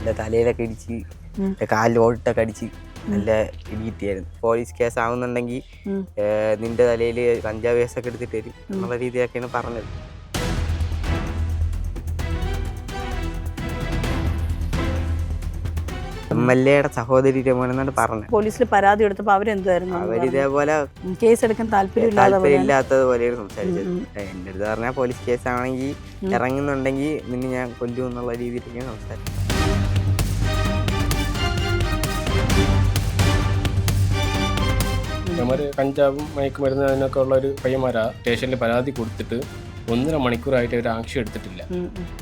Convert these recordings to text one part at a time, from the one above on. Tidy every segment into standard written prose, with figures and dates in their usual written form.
നല്ല തലയിലൊക്കെ ഇടിച്ച് കാലിൽ ഓടിട്ടൊക്കെ അടിച്ച് നല്ല ഇടി കിട്ടിയായിരുന്നു. പോലീസ് കേസ് ആവുന്നുണ്ടെങ്കിൽ നിന്റെ തലയിൽ കഞ്ചാവ് കേസൊക്കെ എടുത്തിട്ട് തരും എന്നുള്ള രീതിയൊക്കെയാണ് പറഞ്ഞത്. MLA സഹോദരിയുടെ മോനെന്നാണ് പറഞ്ഞത്. പോലീസിൽ പരാതി എടുത്തപ്പോൾ അവരെന്തായിരുന്നു? അവരിതേപോലെ കേസെടുക്കാൻ താല്പര്യമില്ലാത്തതുപോലെയാണ് സംസാരിച്ചത്. എൻ്റെ അടുത്ത് പറഞ്ഞാൽ പോലീസ് കേസ് ആണെങ്കിൽ ഇറങ്ങുന്നുണ്ടെങ്കിൽ നിന്നെ ഞാൻ കൊല്ലും എന്നുള്ള രീതിയിലേക്കാണ് സംസാരിച്ചത്. ഇവന്മാർ കഞ്ചാവും മയക്കുമരുന്ന് അതിനൊക്കെ ഉള്ള ഒരു പയ്യന്മാരാ സ്റ്റേഷനിൽ പരാതി കൊടുത്തിട്ട് 1.5 മണിക്കൂറായിട്ട് അവർ ആക്ഷൻ എടുത്തിട്ടില്ല.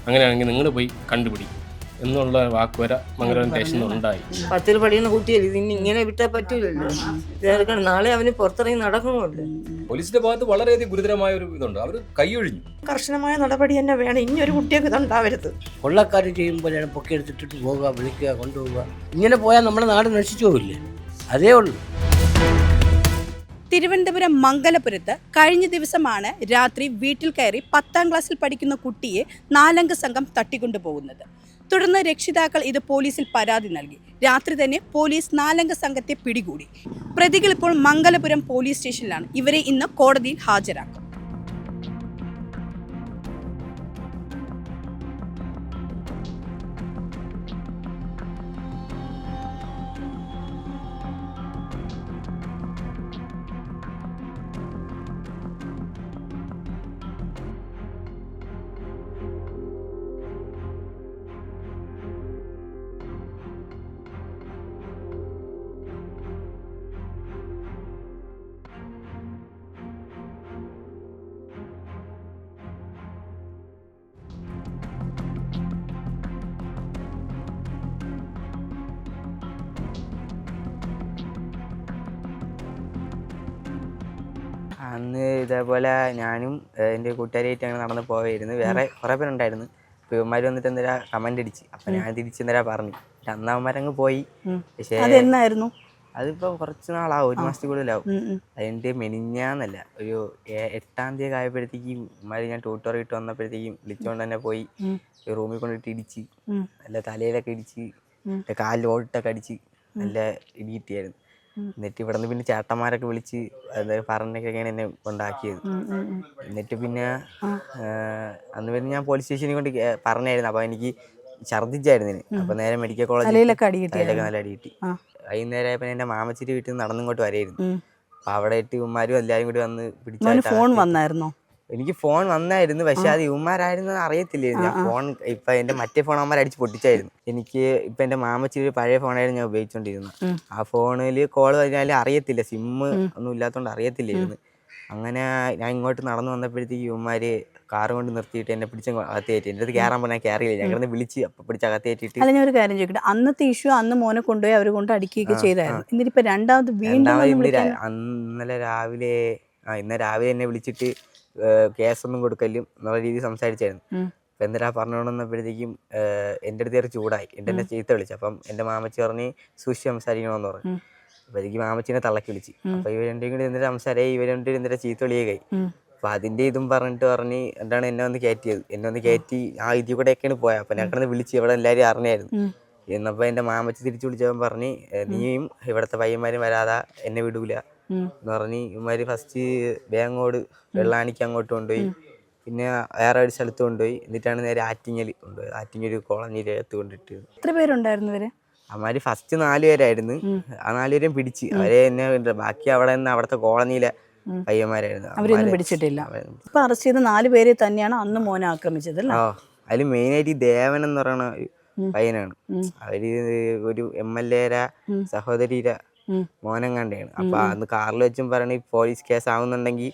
അങ്ങനെയാണെങ്കിൽ നിങ്ങൾ പോയി കണ്ടുപിടി എന്നുള്ള വാക്കുവര മംഗലം സ്റ്റേഷനിൽ ഉണ്ടായി. 10ൽ പഠിക്കുന്ന കുട്ടിയല്ലേ, ഇതിന് ഇങ്ങനെ വിട്ടാൽ പറ്റൂലല്ലോ. ഇതെടുക്കണം, നാളെ അവന് പുറത്തിറങ്ങി നടക്കണമല്ലോ. പോലീസിന്റെ ഭാഗത്ത് വളരെയധികം ഗുരുതരമായ ഒരു ഇതുണ്ട്. അവർ കൈയൊഴിഞ്ഞു. കർശനമായ നടപടി തന്നെ വേണം. ഇനി ഒരു കുട്ടിയൊക്കെ ഇതുണ്ടാവരുത്. കൊള്ളക്കാർ ചെയ്യുമ്പോഴാണ് പൊക്കിയെടുത്തിട്ട് പോവുക, വിളിക്കുക, കൊണ്ടുപോവുക. ഇങ്ങനെ പോയാൽ നമ്മുടെ നാട് നശിച്ചു പോവില്ലേ? അതേ ഉള്ളൂ. തിരുവനന്തപുരം മംഗലപുരത്ത് കഴിഞ്ഞ ദിവസമാണ് രാത്രി വീട്ടിൽ കയറി 10ാം ക്ലാസ്സിൽ പഠിക്കുന്ന കുട്ടിയെ 4 അംഗ സംഘം തട്ടിക്കൊണ്ടുപോകുന്നത്. തുടർന്ന് രക്ഷിതാക്കൾ ഇത് പോലീസിൽ പരാതി നൽകി. രാത്രി തന്നെ പോലീസ് 4 അംഗ സംഘത്തെ പിടികൂടി. പ്രതികൾ ഇപ്പോൾ മംഗലപുരം പോലീസ് സ്റ്റേഷനിലാണ്. ഇവരെ ഇന്ന് കോടതിയിൽ ഹാജരാക്കും. അന്ന് ഇതേപോലെ ഞാനും എൻ്റെ കൂട്ടുകാരായിട്ട് അങ്ങനെ നടന്ന് പോവായിരുന്നു. വേറെ കുറേ പേരുണ്ടായിരുന്നു. അപ്പോൾ ഇവന്മാർ വന്നിട്ട് എന്തെങ്കിലും കമൻ്റ് അടിച്ച്. അപ്പം ഞാൻ തിരിച്ച് എന്തെങ്കിലും പറഞ്ഞു. അന്ന് അവന്മാരങ്ങ് പോയി. പക്ഷേ അതിപ്പോൾ കുറച്ച് നാളാവും, 1 മാസത്തിൽ കൂടുതലാവും. അതിൻ്റെ മെനിഞ്ഞാന്നല്ല, ഒരു 8ാം തീയതി ആയപ്പോഴത്തേക്കും ഇവന്മാർ ഞാൻ ട്യൂട്ടോറിൽ ഇട്ട് വന്നപ്പോഴത്തേക്കും വിളിച്ചുകൊണ്ട് തന്നെ പോയി റൂമിൽ കൊണ്ടിട്ട് ഇടിച്ച് നല്ല തലയിലൊക്കെ ഇടിച്ച് കാലിൽ ഓടിട്ടൊക്കെ അടിച്ച് നല്ല ഇടി കിട്ടിയായിരുന്നു. എന്നിട്ട് ഇവിടെ നിന്ന് പിന്നെ ചേട്ടന്മാരൊക്കെ വിളിച്ച് പറഞ്ഞൊക്കെയാണ് എന്നെ കൊണ്ടാക്കിയത്. എന്നിട്ട് പിന്നെ അന്ന് പിന്നെ ഞാൻ പോലീസ് സ്റ്റേഷനിൽ കൊണ്ട് പറഞ്ഞായിരുന്നു. അപ്പോൾ എനിക്ക് ഛർദ്ദിച്ചായിരുന്നു. അപ്പോൾ നേരെ മെഡിക്കൽ കോളേജിലൊക്കെ നല്ല അടി കിട്ടി. വൈകുന്നേരം ആയപ്പോൾ എൻ്റെ മാമച്ചിയുടെ വീട്ടിൽ നിന്ന് നടന്നിങ്ങോട്ട് വരായിരുന്നു. അപ്പോൾ അവിടെ ഇട്ട് ഇവന്മാരും എല്ലാവരും കൂടി വന്ന് പിടിച്ചാൽ എനിക്ക് ഫോൺ വന്നായിരുന്നു. പക്ഷെ അത് ഇവന്മാരായിരുന്നു അറിയത്തില്ലായിരുന്നു. ഞാൻ ഫോൺ ഇപ്പം എൻ്റെ മറ്റേ ഫോൺ അവന്മാർ അടിച്ച് പൊട്ടിച്ചായിരുന്നു. എനിക്ക് ഇപ്പം എൻ്റെ മാമച്ചിയുടെ പഴയ ഫോണായിരുന്നു ഞാൻ ഉപയോഗിച്ചുകൊണ്ടിരുന്നത്. ആ ഫോണിൽ കോൾ കഴിഞ്ഞാൽ അറിയത്തില്ല, സിമ്മ് ഒന്നും ഇല്ലാത്തതുകൊണ്ട് അറിയത്തില്ലായിരുന്നു. അങ്ങനെ ഞാൻ ഇങ്ങോട്ട് നടന്നു വന്നപ്പോഴത്തേക്ക് ഇവന്മാർ കാറ് കൊണ്ട് നിർത്തിയിട്ട് എന്നെ പിടിച്ച് അകത്ത് കയറ്റി. എൻ്റെ അടുത്ത് കയറാൻ പറഞ്ഞാൽ കയറിയില്ല. ഞങ്ങൾ വിളിച്ച് അപ്പം പിടിച്ച് അകത്ത് കയറ്റിയിട്ട്. അല്ല, ഞാൻ ഒരു കാര്യം ചോദിക്കട്ടെ, അന്നത്തെ ഇഷ്യൂ അന്ന് മോനെ കൊണ്ടുപോയി അവർ കൊണ്ട് അടിക്കുകയൊക്കെ ചെയ്തായിരുന്നു. എന്നിട്ട് ഇപ്പം രണ്ടാമത് ഇന്ന് രാവിലെ എന്നെ വിളിച്ചിട്ട് കേസൊന്നും കൊടുക്കലും എന്നുള്ള രീതിയിൽ സംസാരിച്ചായിരുന്നു. അപ്പം എന്തിനാ പറഞ്ഞുകൊണ്ടിരുന്നപ്പോഴത്തേക്കും എൻ്റെ അടുത്ത് കയറി ചൂടായി. എന്നെ ചീത്ത വിളിച്ചു. അപ്പം എൻ്റെ മാമച്ചി പറഞ്ഞ് സൂക്ഷിച്ച് സംസാരിക്കണമെന്ന് പറഞ്ഞു. അപ്പോൾ എനിക്ക് മാമച്ചിനെ തള്ളക്കി വിളിച്ച്. അപ്പോൾ ഇവരെൻ്റെ കൂടി എന്തിനാ സംസാരമായി, ഇവരെൻ്റെ എന്തിനാ ചീത്ത വിളിയായി. അപ്പോൾ അതിൻ്റെ ഇതും പറഞ്ഞ് എന്താണ് എന്നെ വന്ന് കയറ്റിയത്. എന്നെ വന്ന് കയറ്റി ആ ഇതിൽ കൂടെയൊക്കെയാണ് പോയത്. അപ്പം ഞങ്ങളൊന്ന് വിളിച്ച് ഇവിടെ എല്ലാവരും അറിഞ്ഞായിരുന്നു. എന്നപ്പോൾ എൻ്റെ മാമച്ചി തിരിച്ചു വിളിച്ചവൻ പറഞ്ഞ് നീയും ഇവിടുത്തെ പയ്യന്മാരും വരാതെ എന്നെ വിടൂല എന്ന് പറഞ്ഞ് ഇവന്മാർ ഫസ്റ്റ് വേങ്ങോട് വെള്ളാണിക്ക് അങ്ങോട്ട് കൊണ്ടുപോയി. പിന്നെ വേറെ ഒരു സ്ഥലത്ത് കൊണ്ടുപോയി. എന്നിട്ടാണ് നേരെ ആറ്റിങ്ങൽ കൊണ്ടുപോയി. ആറ്റിങ്ങൽ കോളനിയിലകത്ത് കൊണ്ടിട്ട്. എത്ര പേരുണ്ടായിരുന്നു ഇവര്? അവന്മാർ ഫസ്റ്റ് 4 പേരായിരുന്നു. ആ 4 പേരെയും പിടിച്ച്. അവരെ എന്നെ ബാക്കി അവിടെ നിന്ന് അവിടുത്തെ കോളനിയിലെ പയ്യന്മാരായിരുന്നു. അവരൊന്നും പിടിച്ചിട്ടില്ല. ഇപ്പൊ അറസ്റ്റ് ചെയ്ത 4 പേരെ തന്നെയാണ് അന്ന് മോനെ ആക്രമിച്ചത്. അതിൽ മെയിനായിട്ട് ഈ ദേവൻ എന്ന് പറയുന്ന പയ്യനാണ്. അവര് ഒരു MLA സഹോദരിയുടെ മോനം കണ്ടാണ്. അപ്പൊ അന്ന് കാറിൽ വെച്ചും പറഞ്ഞ പോലീസ് കേസ് ആവുന്നുണ്ടെങ്കിൽ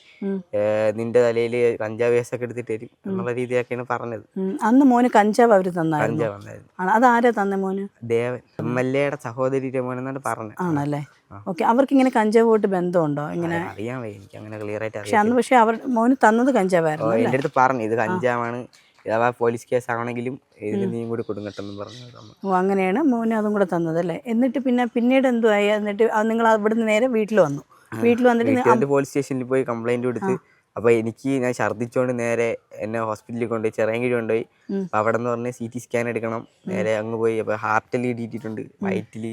നിന്റെ തലയിൽ കഞ്ചാവ് കേസൊക്കെ എടുത്തിട്ട് തരും എന്നുള്ള രീതിയൊക്കെയാണ് പറഞ്ഞത്. അന്ന് മോന് കഞ്ചാവ് അവര് തന്നായിരുന്നു. കഞ്ചാവ് വന്നായിരുന്നു. അതാരാ തന്നെ മോന്? ദേവൻ, MLA സഹോദരിയുടെ മോനെന്നാണ് പറഞ്ഞത്. ആണല്ലേ? ഓക്കെ. അവർക്ക് ഇങ്ങനെ കഞ്ചാവോട്ട് ബന്ധമുണ്ടോ? ഇങ്ങനെ അറിയാൻ വയ്യ, എനിക്ക് അങ്ങനെ ക്ലിയർ ആയിട്ട് അറിയാം. അന്ന് പക്ഷെ അവർ മോന് തന്നത് കഞ്ചാവായിരുന്നു. എൻ്റെ അടുത്ത് പറഞ്ഞു ഇത് കഞ്ചാവാണ്, അഥവാ പോലീസ് കേസ് ആണെങ്കിലും ഇതിൽ നീയും കൂടി കൊടുങ്ങട്ടെന്ന് പറഞ്ഞു. അങ്ങനെയാണ് മോന് അതും കൂടെ തന്നത് അല്ലേ? എന്നിട്ട് പിന്നീട് എന്തുവായി? എന്നിട്ട് നിങ്ങൾ അവിടെ നിന്ന് നേരെ വീട്ടിൽ വന്നു. വീട്ടിൽ വന്നിട്ട് പോലീസ് സ്റ്റേഷനിൽ പോയി കംപ്ലൈന്റ് കൊടുത്ത് അപ്പോൾ ഞാൻ ഛർദ്ദിച്ചുകൊണ്ട് നേരെ എന്നെ ഹോസ്പിറ്റലിൽ കൊണ്ടുപോയി, ചിറയൻകീഴ് കൊണ്ടുപോയി. അപ്പോൾ അവിടെ നിന്ന് പറഞ്ഞ് CT സ്കാൻ എടുക്കണം. നേരെ അങ്ങ് പോയി. അപ്പോൾ ഹാർട്ടിൽ ഇടിയിട്ടിട്ടുണ്ട്, വയറ്റിൽ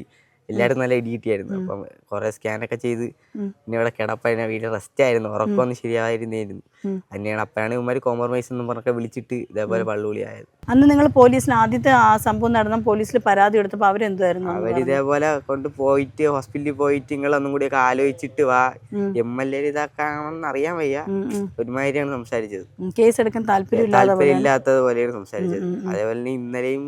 എല്ലായിടും നല്ല ഇടിയിട്ടായിരുന്നു. അപ്പം കുറേ സ്കാനൊക്കെ ചെയ്ത് പിന്നെ ഇവിടെ കിടപ്പായിരുന്നു. വീട്ടിൽ റെസ്റ്റ് ആയിരുന്നു, ഉറക്കമൊന്നും ശരിയായിരുന്നായിരുന്നു. തന്നെയാണ് അപ്പോഴാണ് ഇവന്മാർ കോംപ്രമൈസ് എന്നും പറഞ്ഞൊക്കെ വിളിച്ചിട്ട് ഇതേപോലെ പള്ളുവിളിയായത്. അന്ന് നിങ്ങൾ പോലീസിന് ആദ്യത്തെ ആ സംഭവം നടന്ന പോലീസിൽ പരാതി എടുത്തപ്പോൾ അവരെന്തായിരുന്നു? അവരിതേപോലെ കൊണ്ട് പോയിട്ട് ഹോസ്പിറ്റലിൽ പോയിട്ട് നിങ്ങളൊന്നും കൂടിയൊക്കെ ആലോചിച്ചിട്ട് വാ, MLA ഇതാക്കാണെന്ന് അറിയാൻ വയ്യ, ഒരുമാതിരിയാണ് സംസാരിച്ചത്. കേസ് എടുക്കാൻ താല്പര്യമില്ലാത്തതുപോലെയാണ് സംസാരിച്ചത്. അതേപോലെ തന്നെ ഇന്നലെയും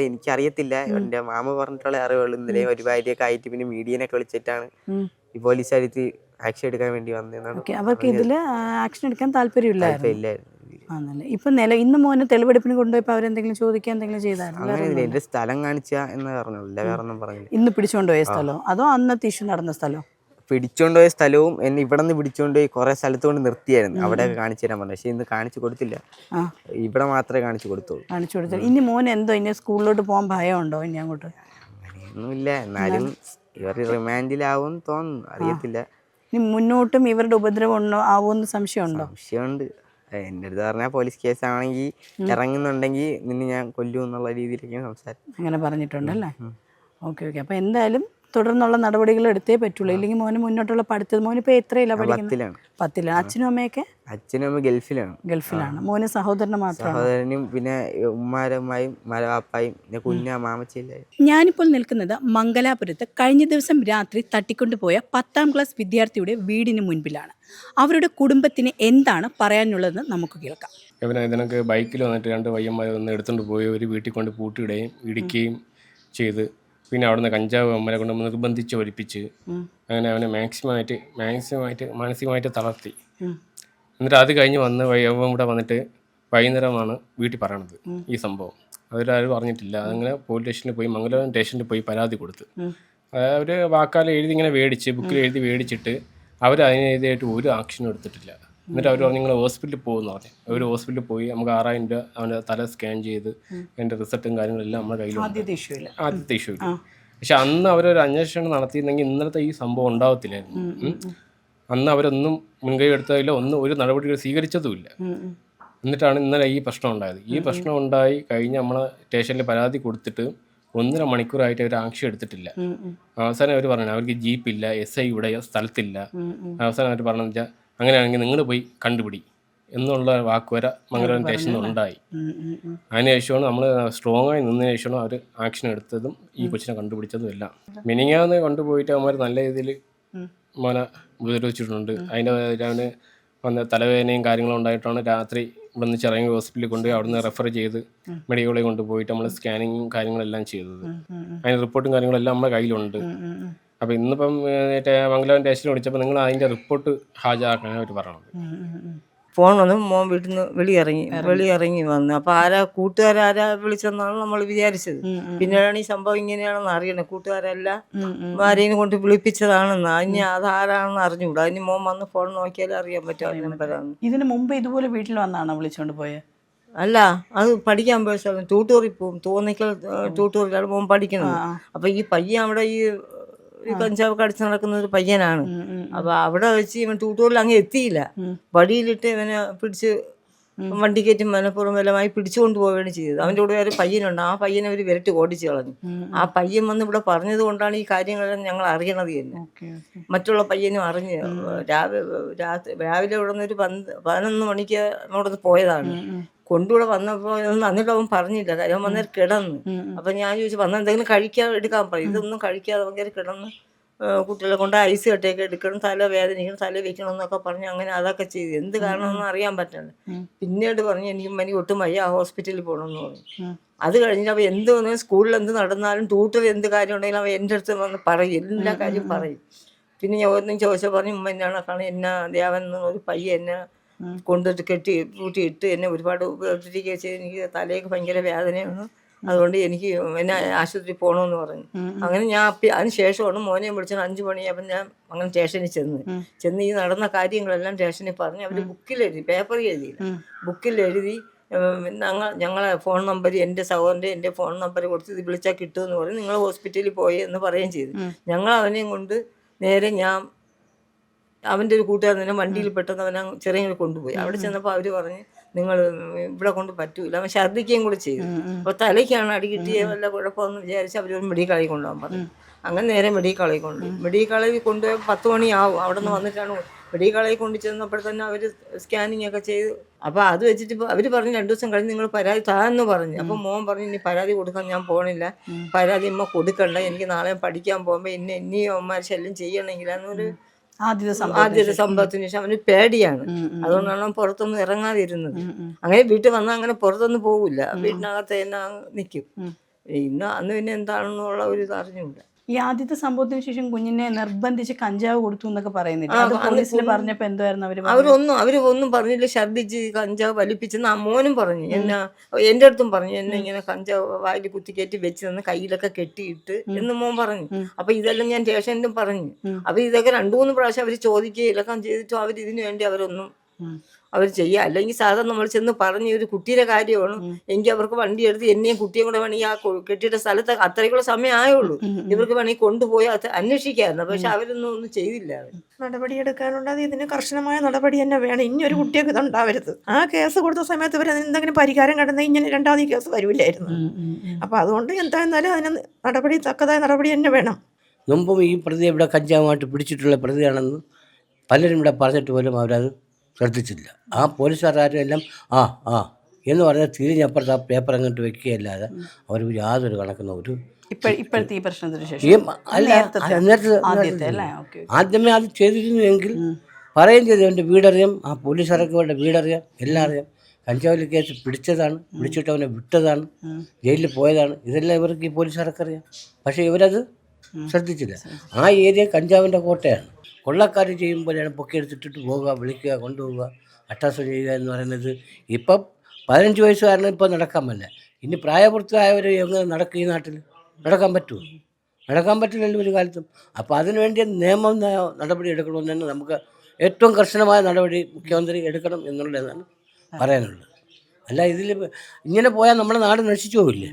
എനിക്കറിയത്തില്ല, എൻ്റെ മാമ പറഞ്ഞിട്ടുള്ള അറിവുള്ളൂ. ഇന്നലെയും ഒരു ഭാര്യയൊക്കെ ആയിട്ട് പിന്നെ മീഡിയനൊക്കെ വിളിച്ചിട്ടാണ് ഈ പോലീസുകാർക്ക് ആക്ഷൻ എടുക്കാൻ വേണ്ടി വന്നതെന്നാണ്. അവർക്ക് ഇതിൽ ആക്ഷൻ എടുക്കാൻ താല്പര്യമില്ലായിരുന്നു. ഇപ്പൊ ഇന്ന് മോനെ തെളിവെടുപ്പിന് കൊണ്ടുപോയപ്പോ അവരെന്തെങ്കിലും ചോദിക്കാൻ എന്തെങ്കിലും ചെയ്തായിരുന്നു? അങ്ങനെയില്ല, എന്റെ സ്ഥലം കാണിച്ച എന്ന് പറഞ്ഞില്ല, വേറെ ഒന്നും പറഞ്ഞില്ല. ഇന്ന് പിടിച്ചുകൊണ്ടുപോയ സ്ഥലം അതോ അന്നത്തെ ഇഷ്യൂ നടന്ന സ്ഥലം? പിടിച്ചോണ്ടുപോയ സ്ഥലവും എന്നെ ഇവിടെ നിന്ന് പിടിച്ചോണ്ടുപോയി കുറെ സ്ഥലത്ത് കൊണ്ട് നിർത്തിയായിരുന്നു, അവിടെയൊക്കെ കാണിച്ചു തരാൻ പറഞ്ഞു. പക്ഷെ ഇന്ന് കാണിച്ചു കൊടുത്തില്ല, ഇവിടെ മാത്രമേ കാണിച്ചു കൊടുത്തുള്ളൂ. കാണിച്ചു കൊടുത്തു. ഇനി മോൻ എന്തോ ഇനി സ്കൂളിലോട്ട് പോകാൻ ഭയമുണ്ടോ ഇനി അങ്ങോട്ട്? അങ്ങനെയൊന്നുമില്ല, എന്നാലും ഇവർ റിമാൻഡിലാവും തോന്നുന്നു, അറിയത്തില്ല. ഇനി മുന്നോട്ടും ഇവരുടെ ഉപദ്രവം ആവുമെന്ന് സംശയമുണ്ടോ? സംശയമുണ്ട്. എൻ്റെ അടുത്ത് പറഞ്ഞാൽ പോലീസ് കേസാണെങ്കിൽ ഇറങ്ങുന്നുണ്ടെങ്കിൽ നിന്നെ ഞാൻ കൊല്ലും എന്നുള്ള രീതിയിലൊക്കെയാണ് സംസാരം. അങ്ങനെ പറഞ്ഞിട്ടുണ്ടല്ലേ? ഓക്കെ. അപ്പോൾ എന്തായാലും തുടർന്നുള്ള നടപടികൾ എടുത്തേ പറ്റുള്ളൂ, ഇല്ലെങ്കിൽ മോന് മുന്നോട്ടുള്ള പഠിത്തം. മോനിപ്പോൾ എത്രയിലാണ് പഠിക്കുന്നത്? 10ലാണ്. അച്ഛനും അമ്മയൊക്കെ? അച്ഛനും അമ്മ ഗൾഫിലാണ്. മോന് സഹോദരന് മാത്രമാണ്? സഹോദരനും പിന്നെ ഉമ്മാരമ്മായും മലവാപ്പായും പിന്നെ കുഞ്ഞ മാമച്ചില്ലായി. ഞാനിപ്പോൾ നിൽക്കുന്നത് മംഗലാപുരത്ത് കഴിഞ്ഞ ദിവസം രാത്രി തട്ടിക്കൊണ്ടുപോയ 10ാം ക്ലാസ് വിദ്യാർത്ഥിയുടെ വീടിന് മുൻപിലാണ്. അവരുടെ കുടുംബത്തിന് എന്താണ് പറയാനുള്ളതെന്ന് നമുക്ക് കേൾക്കാം. ഇതിനൊക്കെ ബൈക്കിൽ വന്നിട്ട് 2 പയ്യന്മാർ വന്ന് എടുത്തുകൊണ്ട് പോയി ഒരു വീട്ടിൽ കൊണ്ട് പൂട്ടിയിടുകയും ഇടിക്കുകയും ചെയ്ത്, പിന്നെ അവിടുന്ന് കഞ്ചാവ് അമ്മനെ കൊണ്ട് നിർബന്ധിച്ച് ഒലിപ്പിച്ച് അങ്ങനെ അവനെ മാനസികമായിട്ട് തളർത്തി. എന്നിട്ട് അത് കഴിഞ്ഞ് വന്ന് ഇവിടെ വന്നിട്ട് വൈകുന്നേരമാണ് വീട്ടിൽ പറയണത് ഈ സംഭവം. അവരാരും പറഞ്ഞിട്ടില്ല. അതങ്ങനെ പോലീസ് സ്റ്റേഷനിൽ പോയി, മംഗലം സ്റ്റേഷനിൽ പോയി പരാതി കൊടുത്ത്. അവർ വാക്കാലം എഴുതി ഇങ്ങനെ ബുക്കിൽ എഴുതി മേടിച്ചിട്ട് അവരതിനെതിരായിട്ട് ഒരു ആക്ഷനും എടുത്തിട്ടില്ല. എന്നിട്ട് അവർ പറഞ്ഞു നിങ്ങൾ ഹോസ്പിറ്റലിൽ പോകുമെന്ന് പറഞ്ഞു. അവർ ഹോസ്പിറ്റലിൽ പോയി നമുക്ക് 6000 രൂപ അവൻ്റെ തല സ്കാൻ ചെയ്ത് അതിൻ്റെ റിസൾട്ടും കാര്യങ്ങളെല്ലാം നമ്മുടെ കയ്യിലുണ്ട്. ആദ്യത്തെ ഇഷ്യൂ ഇല്ല. പക്ഷെ അന്ന് അവരൊരു അന്വേഷണം നടത്തിയിരുന്നെങ്കിൽ ഇന്നലത്തെ ഈ സംഭവം ഉണ്ടാവത്തില്ലായിരുന്നു. അന്ന് അവരൊന്നും മുൻകൈ എടുത്തതില്ല, ഒരു നടപടികൾ സ്വീകരിച്ചതുമില്ല. എന്നിട്ടാണ് ഇന്നലെ ഈ പ്രശ്നം ഉണ്ടായത്. ഈ പ്രശ്നം ഉണ്ടായി കഴിഞ്ഞ് നമ്മളെ സ്റ്റേഷനിൽ പരാതി കൊടുത്തിട്ട് 1.5 മണിക്കൂറായിട്ട് അവർ ആക്ഷൻ എടുത്തിട്ടില്ല. അവസാനം അവർ പറഞ്ഞു അവർക്ക് ജീപ്പില്ല, SI ഇവിടെ സ്ഥലത്തില്ല. അവസാനം അവർ പറഞ്ഞതെന്ന് വെച്ചാൽ അങ്ങനെയാണെങ്കിൽ നിങ്ങൾ പോയി കണ്ടുപിടി എന്നുള്ള വാക്കുവര മംഗലം സ്റ്റേഷനിൽ ഉണ്ടായി. അതിനുശേഷമാണ് നമ്മൾ സ്ട്രോങ് ആയി നിന്നതിന് ശേഷമാണ് അവർ ആക്ഷൻ എടുത്തതും ഈ കൊച്ചിനെ കണ്ടുപിടിച്ചതും എല്ലാം. മിനിങ്ങാന്ന് കൊണ്ടുപോയിട്ട് അവന്മാർ നല്ല രീതിയിൽ മോനെ ഉപദ്രവിച്ചിട്ടുണ്ട്. അതിൻ്റെ അവന് വന്ന് തലവേദനയും കാര്യങ്ങളും ഉണ്ടായിട്ടാണ് രാത്രി ഇവിടെ നിന്ന് ചിറങ്ങി ഹോസ്പിറ്റലിൽ കൊണ്ടുപോയി അവിടുന്ന് റെഫർ ചെയ്ത് മെഡിക്കലിൽ കൊണ്ടുപോയിട്ട് നമ്മൾ സ്കാനിങ്ങും കാര്യങ്ങളെല്ലാം ചെയ്തത്. അതിൻ്റെ റിപ്പോർട്ടും കാര്യങ്ങളെല്ലാം നമ്മുടെ കയ്യിലുണ്ട്. അപ്പോൾ ഇന്നിപ്പം മംഗലം സ്റ്റേഷനിൽ വിളിച്ചപ്പോൾ നിങ്ങൾ അതിൻ്റെ റിപ്പോർട്ട് ഹാജരാക്കാൻ അവർ പറയണത്. ഫോൺ വന്ന് മോൻ വീട്ടിൽ നിന്ന് വെളിയിറങ്ങി വന്നു. അപ്പോൾ കൂട്ടുകാരാരാ വിളിച്ചെന്നാണ് നമ്മൾ വിചാരിച്ചത്. പിന്നെയാണ് ഈ സംഭവം ഇങ്ങനെയാണെന്ന് അറിയണേ. കൂട്ടുകാരെല്ലാം ആരെയും കൊണ്ട് വിളിപ്പിച്ചതാണെന്ന്. ഇനി അതാരാണെന്ന് അറിഞ്ഞുകൂടാ. ഇനി മോൻ വന്ന് ഫോൺ നോക്കിയാലേ അറിയാൻ പറ്റും നമ്പരാണ്. ഇതിന് മുമ്പ് ഇതുപോലെ വീട്ടിൽ വന്നാണോ വിളിച്ചോണ്ട് പോയത്? അല്ല, അത് പഠിക്കാൻ പോയ സ്ഥലം ട്യൂട്ടോറിൽ പോകും. തോന്നിക്കൽ ട്യൂട്ടോറിലാണ് മോൻ പഠിക്കുന്നത്. അപ്പോൾ ഈ പയ്യൻ അവിടെ ഈ കഞ്ചാവ് കടിച്ച് നടക്കുന്ന ഒരു പയ്യനാണ്. അപ്പൊ അവിടെ വെച്ച് ഇവൻ ട്യൂട്ടോറിൽ അങ്ങ് എത്തിയില്ല. വടിയിലിട്ട് ഇവനെ പിടിച്ച് വണ്ടി കയറ്റി മനഃപൂർവ്വം ബലമായി പിടിച്ചുകൊണ്ട് പോവുകയാണ് ചെയ്തത്. അവൻ്റെ കൂടെ ഒരു പയ്യനുണ്ട്. ആ പയ്യനെ അവർ വിരട്ടി ഓടിച്ചു കളഞ്ഞു. ആ പയ്യൻ വന്ന് ഇവിടെ പറഞ്ഞത് കൊണ്ടാണ് ഈ കാര്യങ്ങളെല്ലാം ഞങ്ങൾ അറിയണത് തന്നെ. മറ്റുള്ള പയ്യനും അറിഞ്ഞ് രാവിലെ ഇവിടെ നിന്ന് ഒരു 11 മണിക്ക് അവിടെ പോയതാണ്. കൊണ്ടുകൂടെ വന്നപ്പോൾ എന്നിട്ട് അവൻ പറഞ്ഞില്ല. അവൻ വന്നേരം കിടന്ന്. അപ്പം ഞാൻ ചോദിച്ചു വന്നാൽ എന്തെങ്കിലും എടുക്കാൻ പറയും. ഇതൊന്നും കഴിക്കാതെ ഭയങ്കര കിടന്ന് കുട്ടികളെ കൊണ്ട് ഐസ് കട്ടയൊക്കെ എടുക്കണം, തല വേദനിക്കണം, തല വെക്കണം എന്നൊക്കെ പറഞ്ഞ് അങ്ങനെ അതൊക്കെ ചെയ്തു. എന്ത് കാരണമെന്ന് അറിയാൻ പറ്റില്ല. പിന്നീട് പറഞ്ഞു എനിക്ക് ഒട്ടും വയ്യ, ഹോസ്പിറ്റലിൽ പോകണമെന്ന് പറഞ്ഞു. അത് കഴിഞ്ഞിട്ട് അവൻ എന്ത് വന്നാലും സ്കൂളിൽ എന്ത് നടന്നാലും ട്യൂട്ടർ എന്ത് കാര്യം ഉണ്ടെങ്കിലും അവൻ എൻ്റെ അടുത്ത് വന്ന് പറയും, എല്ലാ കാര്യം പറയും. പിന്നെ ഞാൻ ഒന്നും ചോദിച്ചാൽ പറഞ്ഞു എന്നാണ് കാണാൻ എന്നാ ദേവൻ ഒരു പയ്യ എന്നെ കൊണ്ടിട്ട് പൂട്ടിയിട്ട് എന്നെ ഒരുപാട് ഉപദ്രവിക്കുകയും ചെയ്ത് എനിക്ക് തലയൊക്കെ ഭയങ്കര വേദനയാണ്. അതുകൊണ്ട് എനിക്ക് എന്നെ ആശുപത്രിയിൽ പോകണമെന്ന് പറഞ്ഞു. അങ്ങനെ ഞാൻ അതിന് ശേഷമാണ് മോനെ വിളിച്ചത്. 5 മണിയായപ്പോൾ ഞാൻ അങ്ങനെ സ്റ്റേഷനിൽ ചെന്ന് ഈ നടന്ന കാര്യങ്ങളെല്ലാം സ്റ്റേഷനിൽ പറഞ്ഞ് അവർ ബുക്കിലെഴുതി, പേപ്പറിൽ എഴുതിയില്ല, ബുക്കിലെഴുതി ഞങ്ങളെ ഫോൺ നമ്പർ എൻ്റെ സഹോദരൻ്റെ എൻ്റെ ഫോൺ നമ്പർ കൊടുത്ത് ഇത് വിളിച്ചാൽ കിട്ടുമെന്ന് പറഞ്ഞ് നിങ്ങൾ ഹോസ്പിറ്റലിൽ പോയി എന്ന് പറയുകയും ചെയ്തു. ഞങ്ങൾ അവനെയും കൊണ്ട് നേരെ ഞാൻ അവൻ്റെ ഒരു കൂട്ടുകാരൻ തന്നെ വണ്ടിയിൽ പെട്ടെന്ന് അവനെ ചെറിയ കൊണ്ടുപോയി. അവിടെ ചെന്നപ്പോൾ അവർ പറഞ്ഞ് നിങ്ങൾ ഇവിടെ കൊണ്ട് പറ്റൂല, അവൻ ഛർദ്ദിക്കുകയും കൂടെ ചെയ്തു. അപ്പോൾ തലയ്ക്കാണ് അടി കിട്ടിയ വല്ല കുഴപ്പമെന്ന് വിചാരിച്ച് അവർ മെഡിക്കൽ കോളേജിൽ കൊണ്ടുപോകാൻ പറഞ്ഞു. അങ്ങനെ നേരെ മെഡിക്കൽ കോളേജിൽ കൊണ്ടുപോയി. മെഡിക്കൽ കോളേജിൽ കൊണ്ടുപോയി 10 മണിയാവും. അവിടെ നിന്ന് വന്നിട്ടാണ് മെഡിക്കൽ കോളേജിൽ കൊണ്ട് ചെന്നപ്പോൾ തന്നെ അവർ സ്കാനിങ് ഒക്കെ ചെയ്തു. അപ്പോൾ അത് വെച്ചിട്ട് ഇപ്പോൾ അവർ പറഞ്ഞു 2 ദിവസം കഴിഞ്ഞ് നിങ്ങൾ പരാതി താന്ന് പറഞ്ഞു. അപ്പോൾ മോൻ പറഞ്ഞു ഇനി പരാതി കൊടുക്കാൻ ഞാൻ പോകണില്ല, പരാതി ഇമ്മ കൊടുക്കണ്ട, എനിക്ക് നാളെ പഠിക്കാൻ പോകുമ്പോൾ ഇനിയും അമ്മമാർ ശല്യം ചെയ്യണമെങ്കിൽ എന്നൊരു ആദ്യത്തെ സംഭവത്തിന് ശേഷം അവന് പേടിയാണ്. അതുകൊണ്ടാണ് അവൻ പുറത്തൊന്നും ഇറങ്ങാതിരുന്നത്. അങ്ങനെ വീട്ടിൽ വന്നാൽ അങ്ങനെ പുറത്തൊന്നും പോകില്ല, വീട്ടിനകത്ത് തന്നെ നിൽക്കും. അന്ന് പിന്നെ എന്താണെന്നുള്ള ഒരു ഇത് അറിഞ്ഞില്ല. ഈ ആദ്യത്തെ സംഭവത്തിന് ശേഷം കുഞ്ഞിനെ നിർബന്ധിച്ച് കഞ്ചാവ് കൊടുത്തു എന്നൊക്കെ പറയുന്നില്ല, അത് പോലീസിൽ പറഞ്ഞപ്പോ എന്തായിരുന്നു അവരൊന്നും പറഞ്ഞില്ല. ഛർദ്ദിച്ച് കഞ്ചാവ് വലിപ്പിച്ചെന്ന് ആ മോനും പറഞ്ഞു. എൻ്റെ അടുത്തും പറഞ്ഞു എന്നെ ഇങ്ങനെ കഞ്ചാവ് വായിൽ കുത്തിക്കയറ്റി വെച്ച് തന്ന് കയ്യിലൊക്കെ കെട്ടിയിട്ട് എന്ന് മോൻ പറഞ്ഞു. അപ്പൊ ഇതെല്ലാം ഞാൻ സ്റ്റേഷനിലും പറഞ്ഞു. അപ്പൊ ഇതൊക്കെ 2-3 പ്രാവശ്യം അവർ ചോദിക്കുകയും ഇലക്കം ചെയ്തിട്ടും അവർ ഇതിനു വേണ്ടി അവർ ചെയ്യുക. അല്ലെങ്കിൽ സാധാരണ നമ്മൾ ചെന്ന് പറഞ്ഞ ഒരു കുട്ടിയുടെ കാര്യമാണ് എങ്കിൽ അവർക്ക് വണ്ടി എടുത്ത് എന്നെയും കുട്ടിയും കൂടെ വേണമെങ്കിൽ ആ കെട്ടിയുടെ സ്ഥലത്ത് അത്രയ്ക്കുള്ള സമയം ആയുള്ളൂ, ഇവർക്ക് വേണമെങ്കിൽ കൊണ്ടുപോയി അത് അന്വേഷിക്കായിരുന്നു. പക്ഷെ ഒന്നും ചെയ്തില്ല. നടപടിയെടുക്കാനുള്ളത് ഇതിന് കർശനമായ നടപടി തന്നെ വേണം. ഇനി ഒരു കുട്ടിയൊക്കെ ഇതുണ്ടാവരുത്. ആ കേസ് കൊടുത്ത സമയത്ത് ഇവർ എന്തെങ്കിലും പരിഹാരം കണ്ടെന്നാൽ ഇങ്ങനെ രണ്ടാമത് കേസ് വരില്ലായിരുന്നു. അപ്പം അതുകൊണ്ട് എന്തായിരുന്നാലും അതിന് തക്കതായ നടപടി തന്നെ വേണം. മുമ്പും ഈ പ്രതി ഇവിടെ കഞ്ചാവുമായിട്ട് പിടിച്ചിട്ടുള്ള പ്രതിയാണെന്ന് പലരും ഇവിടെ പറഞ്ഞിട്ട് പോലും അവരത് ശ്രദ്ധിച്ചില്ല. ആ പോലീസുകാരും എല്ലാം എന്ന് പറഞ്ഞാൽ തിരിഞ്ഞപ്പുറത്ത് ആ പേപ്പർ അങ്ങോട്ട് വെക്കുകയല്ലാതെ അവർ യാതൊരു കണക്കുന്ന ഒരു ഇപ്പോഴത്തെ ഈ പ്രശ്നത്തിന് ശേഷം ആദ്യമേ അത് ചെയ്തിരുന്നുവെങ്കിൽ പറയുകയും ചെയ്തു. എൻ്റെ വീടറിയാം, ആ പോലീസുകാരൊക്കെ വീടറിയാം, എല്ലാം അറിയാം. കഞ്ചാവിൽ കേസ് പിടിച്ചതാണ്, പിടിച്ചിട്ട് അവനെ വിട്ടതാണ്, ജയിലിൽ പോയതാണ്, ഇതെല്ലാം ഇവർക്ക് ഈ പോലീസുകാരൊക്കെ അറിയാം. പക്ഷേ ഇവരത് ശ്രദ്ധിച്ചില്ല. ആ ഏരിയ കഞ്ചാവിൻ്റെ കോട്ടയാണ്. കൊള്ളക്കാർ ചെയ്യുമ്പോഴാണ് പൊക്കിയെടുത്തിട്ട് പോവുക, വിളിക്കുക, കൊണ്ടുപോവുക, അട്ടാസം ചെയ്യുക എന്ന് പറയുന്നത്. ഇപ്പം 15 വയസ്സുകാരന് ഇപ്പോൾ നടക്കാൻ പറ്റില്ല. ഇനി പ്രായപൂർത്തിയായവർ എങ്ങനെ നടക്കും? ഈ നാട്ടിൽ നടക്കാൻ പറ്റുമോ? നടക്കാൻ പറ്റില്ലല്ലോ ഒരു കാലത്തും. അപ്പോൾ അതിനുവേണ്ടി നിയമം നടപടി എടുക്കണമെന്ന് തന്നെ നമുക്ക് ഏറ്റവും കർശനമായ നടപടി മുഖ്യമന്ത്രി എടുക്കണം എന്നുള്ളതാണ് പറയാനുള്ളത്. അല്ല ഇതിൽ ഇങ്ങനെ പോയാൽ നമ്മുടെ നാട് നശിച്ചു പോകില്ലേ?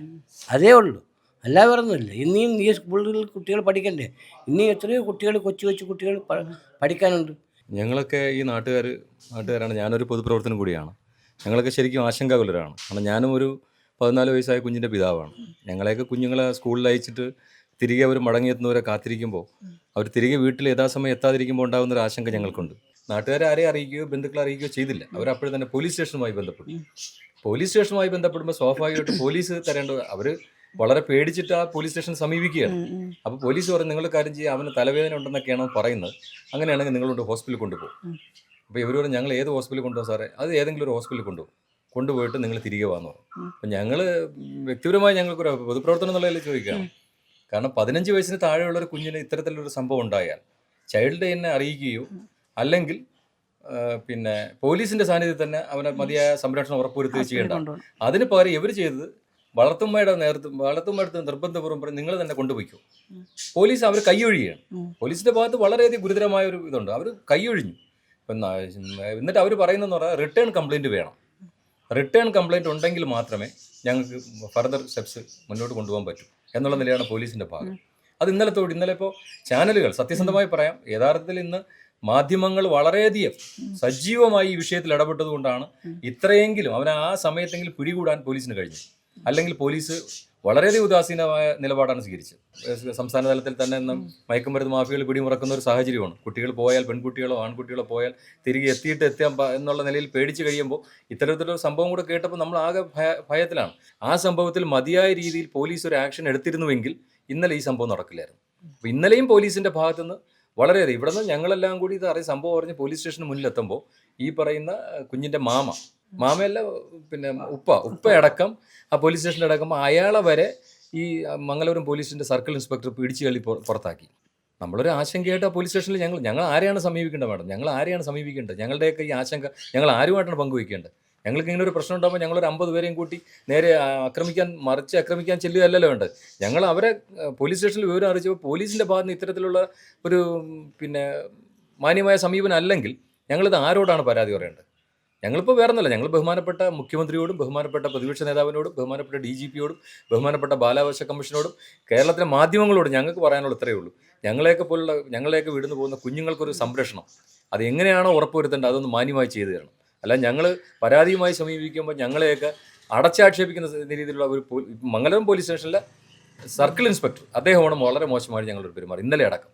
അതേ ഉള്ളൂ, അല്ലാതെ പറഞ്ഞില്ല. ഇനിയും ഈ സ്കൂളുകളിൽ കുട്ടികൾ പഠിക്കണ്ടേ? ഇനിയും എത്രയോ കുട്ടികൾ കൊച്ചു കുട്ടികൾ പഠിക്കാനുണ്ട്. ഞങ്ങളൊക്കെ ഈ നാട്ടുകാരാണ്. ഞാനൊരു പൊതുപ്രവർത്തനം കൂടിയാണ്. ഞങ്ങളൊക്കെ ശരിക്കും ആശങ്കാകുലരാണ്. കാരണം ഞാനും ഒരു 14 വയസ്സായ കുഞ്ഞിൻ്റെ പിതാവാണ്. ഞങ്ങളെയൊക്കെ കുഞ്ഞുങ്ങളെ സ്കൂളിൽ അയച്ചിട്ട് തിരികെ അവർ മടങ്ങിയെത്തുന്നവരെ കാത്തിരിക്കുമ്പോൾ, അവർ തിരികെ വീട്ടിൽ യഥാസമയം എത്താതിരിക്കുമ്പോൾ ഉണ്ടാകുന്നൊരു ആശങ്ക ഞങ്ങൾക്കുണ്ട്. നാട്ടുകാരെ ആരെയും അറിയിക്കുകയോ ബന്ധുക്കളെ അറിയിക്കുകയോ ചെയ്തില്ല. അവരപ്പോഴും തന്നെ പോലീസ് സ്റ്റേഷനുമായി ബന്ധപ്പെട്ടു. പോലീസ് സ്റ്റേഷനുമായി ബന്ധപ്പെടുമ്പോൾ സ്വാഭാവികമായിട്ട് പോലീസ് തരേണ്ടത്, അവർ വളരെ പേടിച്ചിട്ട് ആ പോലീസ് സ്റ്റേഷൻ സമീപിക്കുകയാണ്. അപ്പോൾ പോലീസ് പറഞ്ഞു നിങ്ങൾ കാര്യം ചെയ്യുക, അവന് തലവേദന ഉണ്ടെന്നൊക്കെയാണോ പറയുന്നത്, അങ്ങനെയാണെങ്കിൽ നിങ്ങളുണ്ട് ഹോസ്പിറ്റലിൽ കൊണ്ടുപോകും. അപ്പോൾ ഇവർ പറഞ്ഞു ഞങ്ങൾ ഏത് ഹോസ്പിറ്റലിൽ കൊണ്ടുപോകും സാറേ? അത് ഏതെങ്കിലും ഒരു ഹോസ്പിറ്റലിൽ കൊണ്ടുപോയിട്ട് നിങ്ങൾ തിരികെ വന്നു. അപ്പം ഞങ്ങൾ വ്യക്തിപരമായി ഞങ്ങൾക്കൊരു പൊതുപ്രവർത്തനം എന്നുള്ളതിൽ ചോദിക്കുകയാണ്. കാരണം 15 വയസ്സിന് താഴെയുള്ള ഒരു കുഞ്ഞിന് ഇത്തരത്തിലൊരു സംഭവം ഉണ്ടായാൽ ചൈൽഡ് ലൈനെ അറിയിക്കുകയോ അല്ലെങ്കിൽ പിന്നെ പോലീസിൻ്റെ സാന്നിധ്യത്തിൽ തന്നെ അവനെ മതിയായ സംരക്ഷണം ഉറപ്പുവരുത്തുകയോ ചെയ്യേണ്ട. അതിന് പകരം ഇവർ ചെയ്തത് വളർത്തുമ്മയുടെ നിർബന്ധപൂർവ്വം പറഞ്ഞ് നിങ്ങൾ തന്നെ കൊണ്ടുപോയിക്കോ. പോലീസ് അവർ കൈയൊഴിയാണ്. പോലീസിന്റെ ഭാഗത്ത് വളരെയധികം ഗുരുതരമായ ഒരു ഇതുണ്ട്. അവർ കൈയൊഴിഞ്ഞു. എന്നിട്ട് അവർ പറയുന്നതെന്ന് പറഞ്ഞാൽ റിട്ടേൺ കംപ്ലൈൻറ്റ് വേണം. റിട്ടേൺ കംപ്ലൈൻറ്റ് ഉണ്ടെങ്കിൽ മാത്രമേ ഞങ്ങൾക്ക് ഫർദർ സ്റ്റെപ്സ് മുന്നോട്ട് കൊണ്ടുപോകാൻ പറ്റൂ എന്നുള്ള നിലയാണ് പോലീസിൻ്റെ ഭാഗം. അത് ഇന്നലെ ഇപ്പോൾ ചാനലുകൾ സത്യസന്ധമായി പറയാം, യഥാർത്ഥത്തിൽ ഇന്ന് മാധ്യമങ്ങൾ വളരെയധികം സജീവമായി ഈ വിഷയത്തിൽ ഇടപെട്ടത് കൊണ്ടാണ് ഇത്രയെങ്കിലും അവനെ ആ സമയത്തെങ്കിലും പിടികൂടാൻ പോലീസിന് കഴിഞ്ഞു. അല്ലെങ്കിൽ പോലീസ് വളരെയധികം ഉദാസീനമായ നിലപാടാണ് സ്വീകരിച്ചത്. സംസ്ഥാന തലത്തിൽ തന്നെ ഇന്ന് മയക്കുമരുന്ന് മാഫിയകൾ പിടിമുറക്കുന്ന ഒരു സാഹചര്യമാണ്. കുട്ടികൾ പോയാൽ, പെൺകുട്ടികളോ ആൺകുട്ടികളോ പോയാൽ തിരികെ എത്താൻ എന്നുള്ള നിലയിൽ പേടിച്ച് കഴിയുമ്പോൾ ഇത്തരത്തിലൊരു സംഭവം കൂടെ കേട്ടപ്പോൾ നമ്മൾ ആകെ ഭയത്തിലാണ്. ആ സംഭവത്തിൽ മതിയായ രീതിയിൽ പോലീസ് ഒരു ആക്ഷൻ എടുത്തിരുന്നുവെങ്കിൽ ഇന്നലെ ഈ സംഭവം നടക്കില്ലായിരുന്നു. അപ്പോൾ ഇന്നലെയും പോലീസിൻ്റെ ഭാഗത്തുനിന്ന് വളരെയധികം ഇവിടെ നിന്ന് ഞങ്ങളെല്ലാം കൂടി ഇത് സംഭവം പറഞ്ഞ് പോലീസ് സ്റ്റേഷന് മുന്നിലെത്തുമ്പോൾ ഈ പറയുന്ന കുഞ്ഞിൻ്റെ മാമയല്ല പിന്നെ ഉപ്പയടക്കം ആ പോലീസ് സ്റ്റേഷനിൽ അടക്കുമ്പോൾ അയാളെ വരെ ഈ മംഗലപുരം പോലീസിൻ്റെ സർക്കിൾ ഇൻസ്പെക്ടർ പിടിച്ചു തള്ളി പുറത്താക്കി. നമ്മളൊരു ആശങ്കയായിട്ട് ആ പോലീസ് സ്റ്റേഷനിൽ ഞങ്ങൾ ആരെയാണ് സമീപിക്കേണ്ടത് മാഡം? ഞങ്ങൾ ആരെയാണ് സമീപിക്കേണ്ടത്? ഞങ്ങളുടെയൊക്കെ ഈ ആശങ്ക ഞങ്ങൾ ആരുമായിട്ടാണ് പങ്കുവയ്ക്കേണ്ടത്? ഞങ്ങൾക്ക് ഇങ്ങനെ ഒരു പ്രശ്നം ഉണ്ടാകുമ്പോൾ ഞങ്ങളൊരു 50 പേരെയും കൂട്ടി നേരെ മറിച്ച് ആക്രമിക്കാൻ ചെല്ലുകയല്ലല്ലോ വേണ്ടത്. ഞങ്ങൾ അവരെ പോലീസ് സ്റ്റേഷനിൽ വിവരം അറിയിച്ചപ്പോൾ പോലീസിൻ്റെ ഭാഗത്ത് നിന്ന് ഇത്തരത്തിലുള്ള ഒരു പിന്നെ മാന്യമായ സമീപനം അല്ലെങ്കിൽ ഞങ്ങളിത് ആരോടാണ് പരാതി പറയേണ്ടത്? ഞങ്ങളിപ്പോൾ വേറെ ഒന്നുമല്ല, ഞങ്ങൾ ബഹുമാനപ്പെട്ട മുഖ്യമന്ത്രിയോടും ബഹുമാനപ്പെട്ട പ്രതിപക്ഷ നേതാവിനോടും ബഹുമാനപ്പെട്ട DGPയോടും ബഹുമാനപ്പെട്ട ബാലാവകാശ കമ്മീഷനോടും കേരളത്തിലെ മാധ്യമങ്ങളോടും ഞങ്ങൾക്ക് പറയാനുള്ള ഇത്രയേ ഉള്ളൂ. ഞങ്ങളെയൊക്കെ വീടിന് പോകുന്ന കുഞ്ഞുങ്ങൾക്കൊരു സംരക്ഷണം, അത് എങ്ങനെയാണോ ഉറപ്പുവരുത്തേണ്ടത് അതൊന്ന് മാന്യമായി ചെയ്തു തരണം. അല്ല ഞങ്ങൾ പരാതിയുമായി സമീപിക്കുമ്പോൾ ഞങ്ങളെയൊക്കെ അടച്ചാക്ഷേപിക്കുന്ന രീതിയിലുള്ള ഒരു മംഗലം പോലീസ് സ്റ്റേഷനിലെ സർക്കിൾ ഇൻസ്പെക്ടർ അദ്ദേഹമാണ് വളരെ മോശമായി ഞങ്ങളോട് പെരുമാറി, ഇന്നലെ അടക്കം.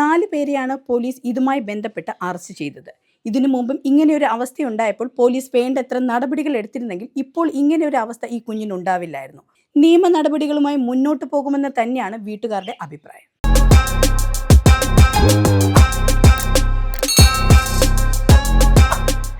4 പേരെയാണ് പോലീസ് ഇതുമായി ബന്ധപ്പെട്ട് അറസ്റ്റ് ചെയ്തത്. ഇതിനു മുമ്പും ഇങ്ങനെയൊരു അവസ്ഥയുണ്ടായപ്പോൾ പോലീസ് വേണ്ടത്ര നടപടികൾ എടുത്തിരുന്നെങ്കിൽ ഇപ്പോൾ ഇങ്ങനെയൊരു അവസ്ഥ ഈ കുഞ്ഞിനുണ്ടാവില്ലായിരുന്നു. നിയമ നടപടികളുമായി മുന്നോട്ട് പോകുമെന്ന് തന്നെയാണ് വീട്ടുകാരുടെ അഭിപ്രായം.